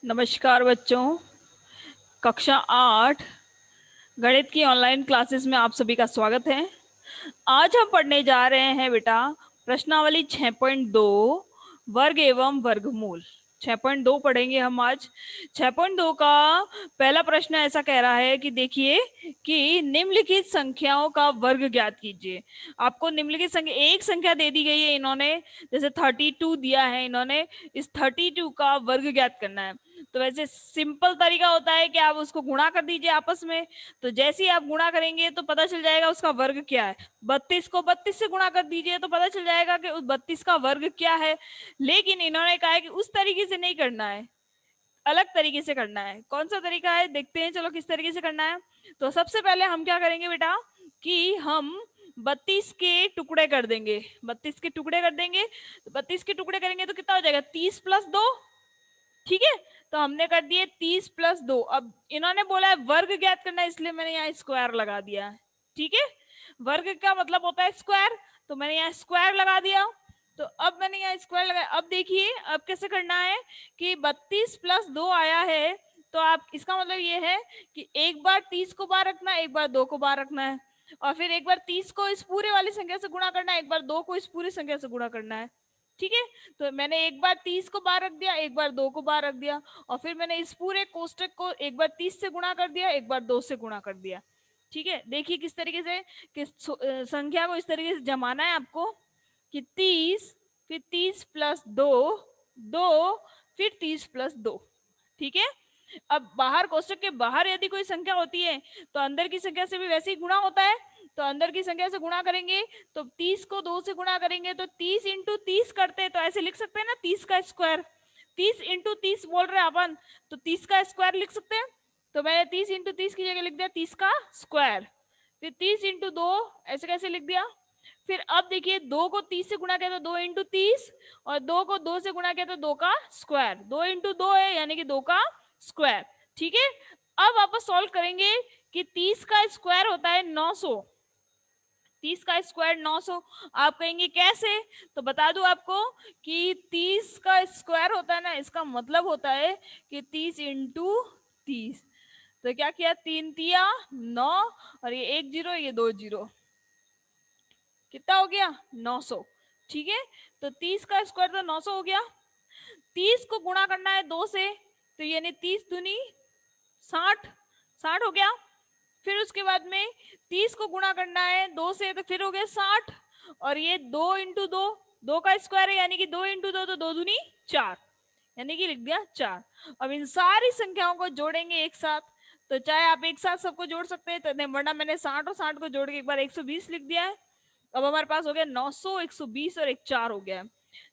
नमस्कार बच्चों। कक्षा 8 गणित की ऑनलाइन क्लासेस में आप सभी का स्वागत है। आज हम पढ़ने जा रहे हैं बेटा प्रश्नावली 6.2 वर्ग एवं वर्गमूल। 6.2 पढ़ेंगे हम आज। 6.2 का पहला प्रश्न ऐसा कह रहा है कि देखिए कि निम्नलिखित संख्याओं का वर्ग ज्ञात कीजिए। आपको निम्नलिखित संख्या एक संख्या दे दी गई है, इन्होंने जैसे 32 दिया है, इन्होंने इस 32 का वर्ग ज्ञात करना है। तो वैसे सिंपल तरीका होता है कि आप उसको गुणा कर दीजिए आपस में। तो जैसे ही आप गुणा करेंगे तो पता चल जाएगा उसका वर्ग क्या है। 32 को 32 से गुणा कर दीजिए तो पता चल जाएगा कि उस 32 का वर्ग क्या है। लेकिन इन्होंने कहा है कि उस तरीके से नहीं करना है, अलग तरीके से करना है। कौन सा तरीका है देखते हैं, चलो किस तरीके से करना है। तो सबसे पहले हम क्या करेंगे बेटा कि हम 32 के टुकड़े कर देंगे। 32 के टुकड़े कर देंगे तो 32 के टुकड़े करेंगे तो कितना हो जाएगा, 30 + 2। ठीक है, तो हमने कर दिए 30 + 2। अब इन्होंने बोला है वर्ग ज्ञात करना है, इसलिए मैंने यहाँ स्क्वायर लगा दिया है। ठीक है, वर्ग का मतलब होता है स्क्वायर, तो मैंने यहाँ स्क्वायर लगा दिया। तो अब मैंने यहाँ स्क्वायर लगाया। अब देखिए अब कैसे करना है कि 32 + 2 आया है, तो आप इसका मतलब ये है कि एक बार 30 को बाहर रखना है, एक बार 2 को बाहर रखना है, और फिर एक बार 30 को इस पूरे वाली संख्या से गुणा करना है, एक बार 2 को इस पूरी संख्या से गुणा करना है। ठीक है, तो मैंने एक बार 30 को बाहर रख दिया, एक बार 2 को बाहर रख दिया, और फिर मैंने इस पूरे कोष्टक को एक बार 30 से गुणा कर दिया, एक बार 2 से गुणा कर दिया। ठीक है, देखिए किस तरीके से संख्या को इस तरीके से जमाना है आपको कि 30 फिर 30 + 2 2 फिर 30 + 2। ठीक है, अब बाहर कोष्टक के बाहर यदि कोई संख्या होती है तो अंदर की संख्या से भी वैसे ही गुणा होता है। तो अंदर की संख्या से गुणा करेंगे तो 30 को 2 से गुणा करेंगे तो 30 × 30 करते हैं, तो ऐसे लिख सकते हैं ना 30 का स्क्वायर। 30 × 30 बोल रहे हैं अपन, तो 30 का स्क्वायर लिख सकते हैं। तो मैंने 30 × 30 की जगह लिख दिया 30 का स्क्वायर। फिर 30 × 2 ऐसे कैसे लिख दिया। फिर अब देखिए 2 को 30 से गुणा किया तो 2 × 30, और 2 को 2 से गुणा किया तो 2 का स्क्वायर। 2 × 2 है यानी कि 2 का स्क्वायर। ठीक है, अब वापस सॉल्व करेंगे कि 30 का स्क्वायर होता है 900। 30 का स्क्वायर 900। आप कहेंगे कैसे, तो बता दूं आपको कि 30 का स्क्वायर होता है ना, इसका मतलब होता है कि 30 × 30। तो क्या किया, 3 तिया 9, और ये 1 0 ये 2 0, कितना हो गया 900। ठीक है, तो 30 का स्क्वायर तो 900 हो गया। 30 को गुणा करना है 2 से, तो यानी 30 दूनी 60, 60 हो गया। फिर उसके बाद में 30 को गुणा करना है 2 से, तो फिर हो गया 60, और ये 2 × 2, 2 का स्क्वायर है यानी कि 2 × 2 तो 2 दूनी 4, यानी कि लिख दिया 4। अब इन सारी संख्याओं को जोड़ेंगे एक साथ, तो चाहे आप एक साथ सबको जोड़ सकते हैं, तो वरना मैंने 60 और 60 को जोड़ के एक बार 120 लिख दिया है। अब हमारे पास हो गया 900, 120 और एक 4 हो गया।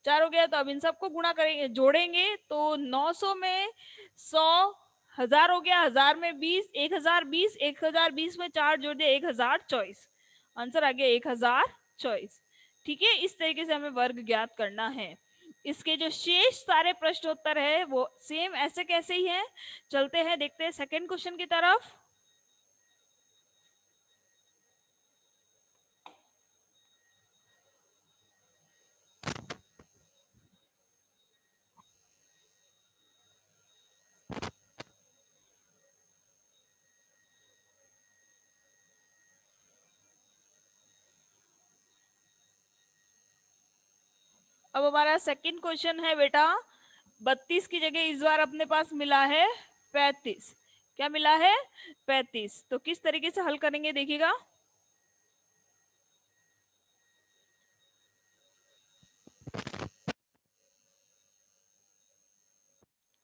4 हो गया, तो अब इन सबको गुणा करेंगे, जोड़ेंगे तो 900 में 100, 1000 हो गया, 1000 में 20, 1020, 1020 में 4 जोड़ दिया 1024। आंसर आ गया 1024। ठीक है, इस तरीके से हमें वर्ग ज्ञात करना है। इसके जो शेष सारे प्रश्नोत्तर है वो सेम ऐसे कैसे ही है। चलते हैं, देखते हैं सेकंड क्वेश्चन की तरफ। अब हमारा सेकंड क्वेश्चन है बेटा 32 की जगह इस बार अपने पास मिला है 35। क्या मिला है, 35। तो किस तरीके से हल करेंगे देखिएगा।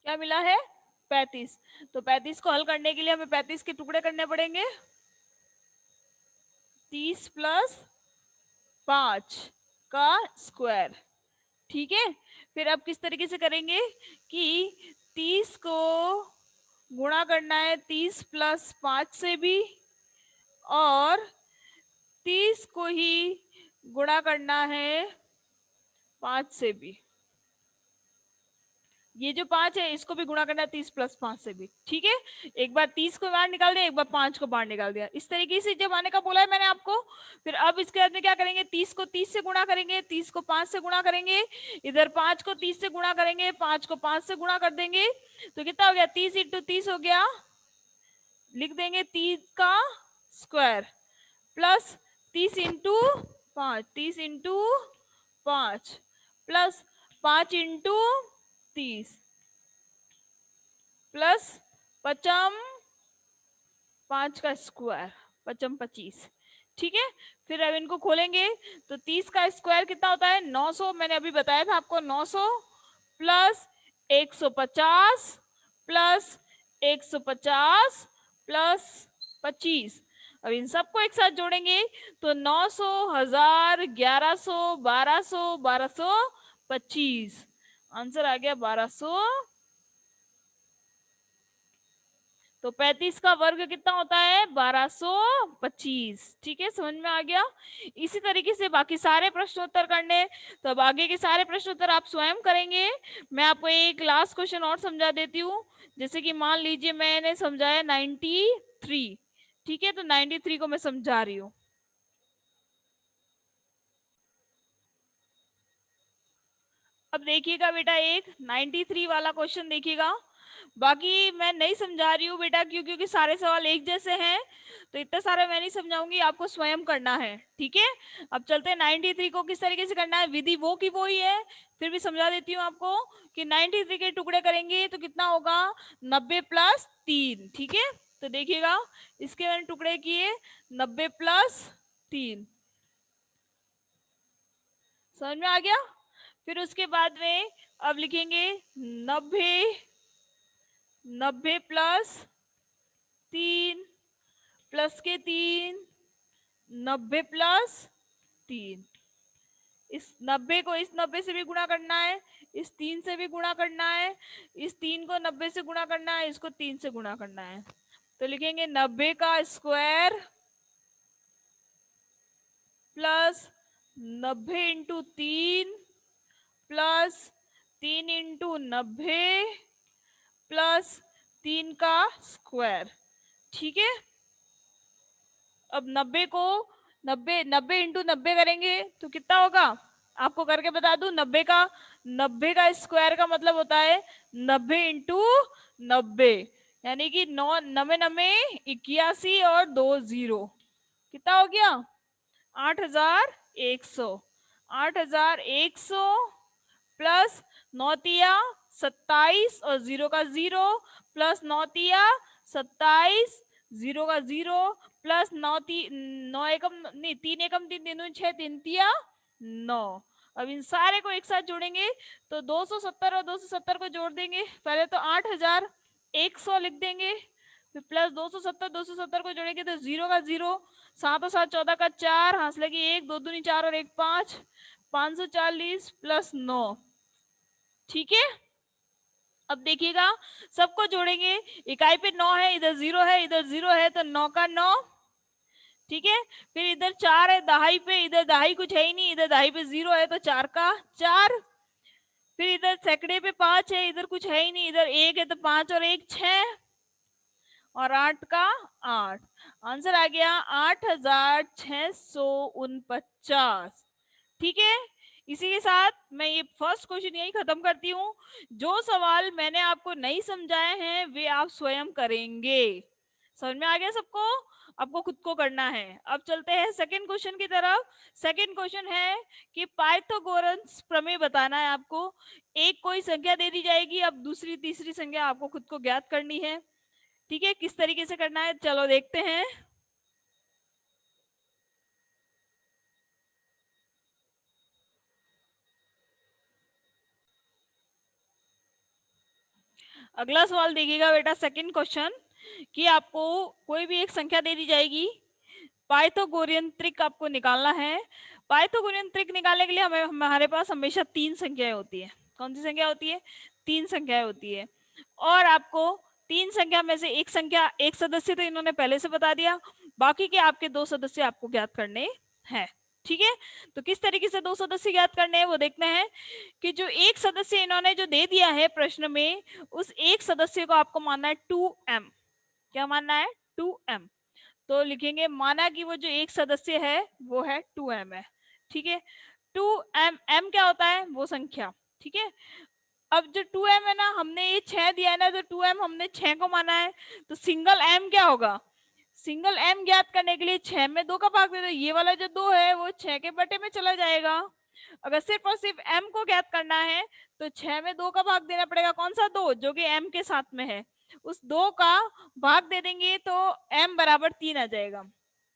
क्या मिला है, 35। तो 35 को हल करने के लिए हमें 35 के टुकड़े करने पड़ेंगे। 30 + 5 का स्क्वायर। ठीक है, फिर अब किस तरीके से करेंगे कि 30 को गुणा करना है 30 + 5 से भी, और 30 को ही गुणा करना है 5 से भी। ये जो 5 है इसको भी गुणा करना है 30 + 5 से भी, ठीक है। एक बार 30 को बाहर निकाल दिया, एक बार 5 को बाहर निकाल दिया, इस तरीके से जब आने का बोला है मैंने आपको। फिर अब इसके बाद में क्या करेंगे, 30 को 30 से गुणा करेंगे, 30 को 5 से गुणा करेंगे, इधर 5 को 30 से गुणा करेंगे, 5 को 5 से गुणा कर देंगे, तो कितना हो गया, 30 × 30 हो गया, लिख देंगे 30 का स्क्वायर प्लस 30 × 5, 30 × 5 प्लस 5 × 30 प्लस 5 5 का स्क्वायर 5 25, ठीक है। फिर अब इनको खोलेंगे तो 30 का स्क्वायर कितना होता है, 900, मैंने अभी बताया था आपको, 900 प्लस 150 प्लस 150 प्लस 25। अब इन सबको एक साथ जोड़ेंगे तो 900, 1000, 1100, 1200, 1225, आंसर आ गया 1200। तो 35 का वर्ग कितना होता है, 1225, ठीक है, समझ में आ गया। इसी तरीके से बाकी सारे प्रश्नोत्तर करने, तो अब आगे के सारे प्रश्नोत्तर आप स्वयं करेंगे। मैं आपको एक लास्ट क्वेश्चन और समझा देती हूँ। जैसे कि मान लीजिए मैंने समझाया 93, ठीक है, तो 93 को मैं समझा रही हूँ। अब देखिएगा बेटा, एक 93 वाला क्वेश्चन देखिएगा। बाकी मैं नहीं समझा रही हूँ बेटा, क्योंकि सारे सवाल एक जैसे हैं, तो इतना सारा मैं नहीं समझाऊंगी, आपको स्वयं करना है, ठीक है। अब चलते हैं 93 को किस तरीके से करना है, विधि वो की वो ही है, फिर भी समझा देती हूँ आपको कि 93 के टुकड़े करेंगे तो कितना होगा, 90 + 3, ठीक है। तो देखिएगा, इसके मैंने टुकड़े किए, 90 + 3, समझ में आ गया। फिर उसके बाद में अब लिखेंगे 90 + 3 प्लस के 3, 90 + 3, इस 90 को इस 90 से भी गुणा करना है, इस 3 से भी गुणा करना है, इस 3 को 90 से गुणा करना है, इसको 3 से गुणा करना है। तो लिखेंगे 90 का स्क्वायर प्लस 90 × 3 प्लस 3 × 90 प्लस 3 का स्क्वायर, ठीक है। अब 90 को 90 × 90 करेंगे तो कितना होगा, आपको करके बता दूं, 90 का स्क्वायर का मतलब होता है 90 × 90, यानी कि 9 नवे नवे 81 और 2 0, कितना हो गया, 8100। 8100 प्लस 9 × 27 और 0 का 0 प्लस 9 × 27, 0 का 0 प्लस 9 एकम नहीं 3 एकम 3 तीन 6, 3 × 9। अब इन सारे को एक साथ जोड़ेंगे तो 270 और 270 को जोड़ देंगे, पहले तो 8100 लिख देंगे, फिर प्लस 270 को जोड़ेंगे तो 0 का 0, 7 और 7 14 का 4, हाथ लगी 1, 2 दूनी 4 और 1 5, 540 प्लस 9, ठीक है। अब देखिएगा, सबको जोड़ेंगे, इकाई पे 9 है, इधर 0 है, इधर 0 है, तो 9 का 9, ठीक है। फिर इधर 4 है दहाई पे, इधर दहाई कुछ है ही नहीं, इधर दहाई पे 0 है, तो 4 का 4। फिर इधर सैकड़े पे 5 है, इधर कुछ है ही नहीं, इधर 1 है, तो 5 और 1 6 और 8 का 8, आंसर आ गया 8649, ठीक है। इसी के साथ मैं ये फर्स्ट क्वेश्चन यही खत्म करती हूँ। जो सवाल मैंने आपको नहीं समझाए हैं वे आप स्वयं करेंगे, समझ में आ गया सबको, आपको खुद को करना है। अब चलते हैं सेकंड क्वेश्चन की तरफ। सेकंड क्वेश्चन है कि पाइथागोरस प्रमेय बताना है आपको। एक कोई संख्या दे दी जाएगी, अब दूसरी तीसरी संख्या आपको खुद को ज्ञात करनी है, ठीक है। किस तरीके से करना है चलो देखते हैं। अगला सवाल देखिएगा बेटा, सेकंड क्वेश्चन, कि आपको कोई भी एक संख्या दे दी जाएगी, पाइथागोरियन त्रिक आपको निकालना है। पाइथागोरियन त्रिक निकालने के लिए हमारे पास हमेशा 3 संख्याएं होती है। कौन सी संख्या होती है, 3 संख्याएं होती है। और आपको 3 संख्या में से एक संख्या, एक सदस्य तो इन्होंने पहले से बता दिया, बाकी के आपके 2 सदस्य आपको ज्ञात करने हैं, ठीक है, तो किस तरीके से 2 सदस्य ज्ञात करने हैं वो देखते हैं कि जो एक सदस्य इन्होंने जो दे दिया है प्रश्न में, उस एक सदस्य को आपको मानना है 2m। क्या मानना है? 2m। तो लिखेंगे माना कि वो जो एक सदस्य है वो है 2m है। ठीक है, 2m, m क्या होता है? वो संख्या। ठीक है, अब जो 2m है ना, हमने ये 6 दिया है ना, तो 2m हमने 6 को माना है, तो सिंगल m क्या होगा? सिंगल m ज्ञात करने के लिए 6 में 2 का भाग दे दो, ये वाला जो 2 है वो 6 के बटे में चला जाएगा। अगर सिर्फ और सिर्फ m को ज्ञात करना है तो 6 में 2 का भाग देना पड़ेगा। कौन सा 2? जो कि m के साथ में है, उस 2 का भाग दे देंगे तो m बराबर 3 आ जाएगा।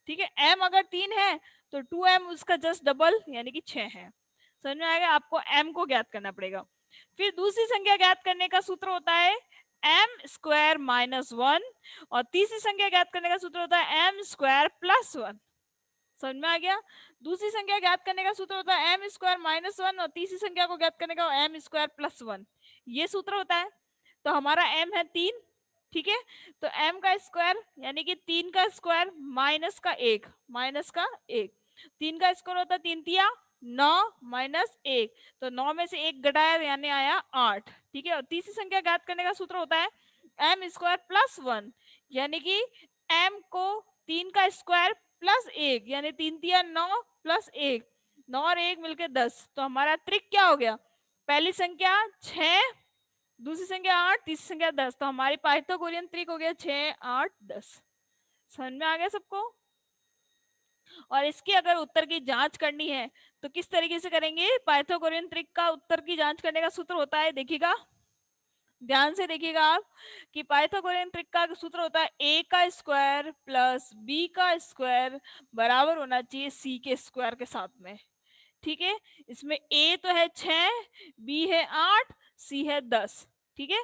ठीक है, m अगर 3 है तो 2m उसका जस्ट डबल यानी कि 6 है। समझ में आएगा? आपको m को ज्ञात करना पड़ेगा। फिर दूसरी संख्या ज्ञात करने का सूत्र होता है m स्क्वायर माइनस 1, और तीसरी संख्या ज्ञात करने का सूत्र होता है m स्क्वायर प्लस 1। समझ में आ गया? दूसरी संख्या ज्ञात करने का सूत्र होता है m स्क्वायर माइनस 1, और तीसरी संख्या को ज्ञात करने का m स्क्वायर प्लस 1। ये सूत्र होता है। तो हमारा m है 3। ठीक है, तो m का स्क्वायर यानी कि 3 का स्क्वायर माइनस का 1, माइनस का 1, 3 का स्क्वायर होता है 3 तिया 9 माइनस 1, तो 9 में से 1 घटाया यानी आया 8। ठीक है, और तीसरी संख्या ज्ञात करने का सूत्र होता है m स्क्वायर प्लस 1, यानी कि m को 3 का स्क्वायर प्लस 1 यानी 3 तिया 9 प्लस 1, 9 और 1 मिलकर 10। तो हमारा त्रिक क्या हो गया? पहली संख्या 6, दूसरी संख्या 8, तीसरी संख्या 10। तो हमारी पाइथागोरियन त्रिक हो गया 6 8 10। समझ में आ गया सबको? और इसकी अगर उत्तर की जांच करनी है तो किस तरीके से करेंगे? पाइथागोरियन त्रिक का उत्तर की जांच करने का सूत्र होता है, देखिएगा ध्यान से देखिएगा आप, कि पाइथागोरियन त्रिक का सूत्र होता है a का स्क्वायर प्लस b का स्क्वायर बराबर होना चाहिए c के स्क्वायर के साथ में। ठीक है, इसमें a तो है 6, b है 8, c है 10। ठीक है,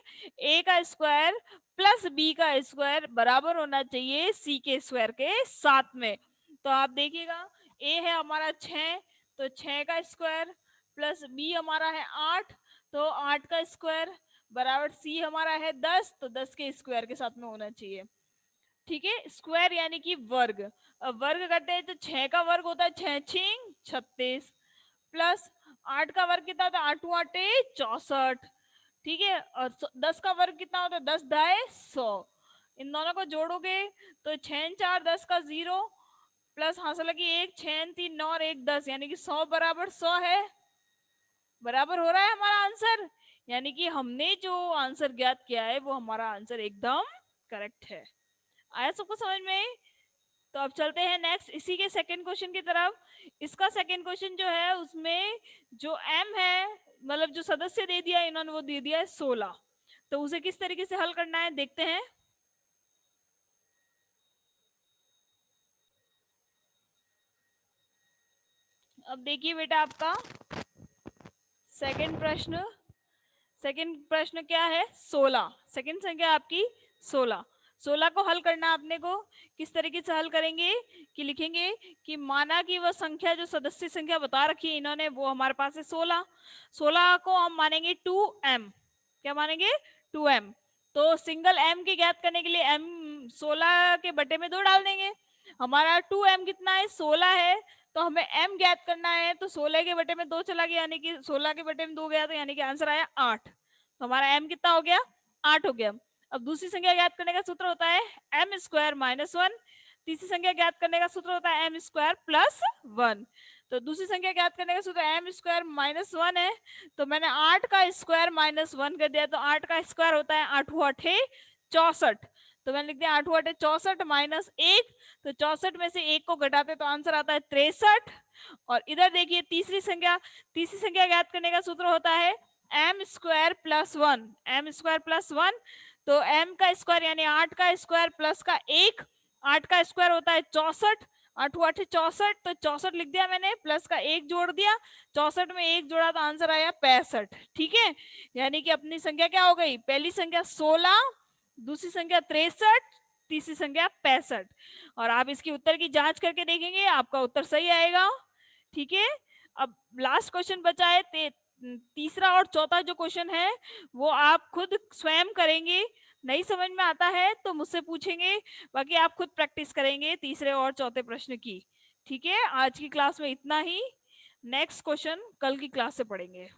a का स्क्वायर प्लस b का स्क्वायर बराबर होना चाहिए c के स्क्वायर के साथ में। तो आप देखिएगा a है हमारा 6, तो 6 का स्क्वायर प्लस b हमारा है 8, तो 8 का स्क्वायर बराबर c हमारा है 10, तो 10 के स्क्वायर के साथ में होना चाहिए। ठीक है, स्क्वायर यानी कि वर्ग। अब वर्ग करते हैं तो 6 का वर्ग होता है 6 6 36, प्लस 8 का वर्ग कितना होता है 8 8 64। ठीक है, और 10 का वर्ग कितना होता है 10 दाए 100। इन दोनों को जोड़ोगे तो 6 4 10 का 0, प्लस हासिल की 1 6 3 9 और 1 10, यानी कि 100 बराबर 100 है। बराबर हो रहा है हमारा आंसर, यानी कि हमने जो आंसर ज्ञात किया है वो हमारा आंसर एकदम करेक्ट है। आया सबको समझ में? तो अब चलते हैं नेक्स्ट इसी के सेकंड क्वेश्चन की तरफ। इसका सेकंड क्वेश्चन जो है उसमें जो m है, मतलब जो सदस्य दे दिया इन्होंने, वो दे दिया है 16। तो उसे किस तरीके से हल करना है देखते हैं। अब देखिए बेटा आपका सेकंड प्रश्न क्या है? 16। सेकंड संख्या आपकी 16। 16 को हल करना आपने को। किस तरीके से हल करेंगे कि लिखेंगे कि माना कि वह संख्या जो सदस्य संख्या बता रखी है इन्होंने वो हमारे पास है 16। 16 को हम मानेंगे 2m। क्या मानेंगे? 2m। तो सिंगल m की ज्ञात करने के लिए m 16 के बटे में 2 डाल देंगे। हमारा 2m कितना है? 16 है, तो हमें m ज्ञात करना है, तो 16 के बटे में 2 चला गया, यानी कि 16 के बटे में 2 गया, तो यानी कि आंसर आया 8। तो हमारा m कितना हो गया? 8 हो गया। अब दूसरी संख्या ज्ञात करने का सूत्र होता है m स्क्वायर माइनस 1। तीसरी संख्या ज्ञात करने का सूत्र होता है m स्क्वायर प्लस 1। तो दूसरी संख्या ज्ञात करने का सूत्र m स्क्वायर माइनस 1 है, तो मैंने 8 का स्क्वायर माइनस 1 कर दिया, तो 8 का स्क्वायर होता है 8 8 64। तो मैंने लिख दिया 8 8 64 माइनस 1, तो 64 में से 1 को घटाते तो आंसर आता है 63। और इधर देखिए तीसरी संख्या ज्ञात करने का सूत्र होता है m square plus 1। m square plus 1, तो m का स्क्वायर यानी 8 का स्क्वायर प्लस का 1, 8 का स्क्वायर होता है 64, 8 8 64, तो 64 लिख दिया मैंने, प्लस का 1 जोड़ दिया, 64 में 1 जोड़ा तो आंसर आया 65। ठीक है, यानी कि अपनी संख्या क्या हो गई? पहली संख्या 16, दूसरी संख्या 63, तीसरी संख्या 65। और आप इसकी उत्तर की जांच करके देखेंगे आपका उत्तर सही आएगा। ठीक है, अब लास्ट क्वेश्चन बचा है तीसरा और चौथा जो क्वेश्चन है वो आप खुद स्वयं करेंगे। नहीं समझ में आता है तो मुझसे पूछेंगे, बाकी आप खुद प्रैक्टिस करेंगे तीसरे और चौथे प्रश्न की। ठीक है, आज की क्लास में इतना ही। नेक्स्ट क्वेश्चन कल की क्लास से पढ़ेंगे।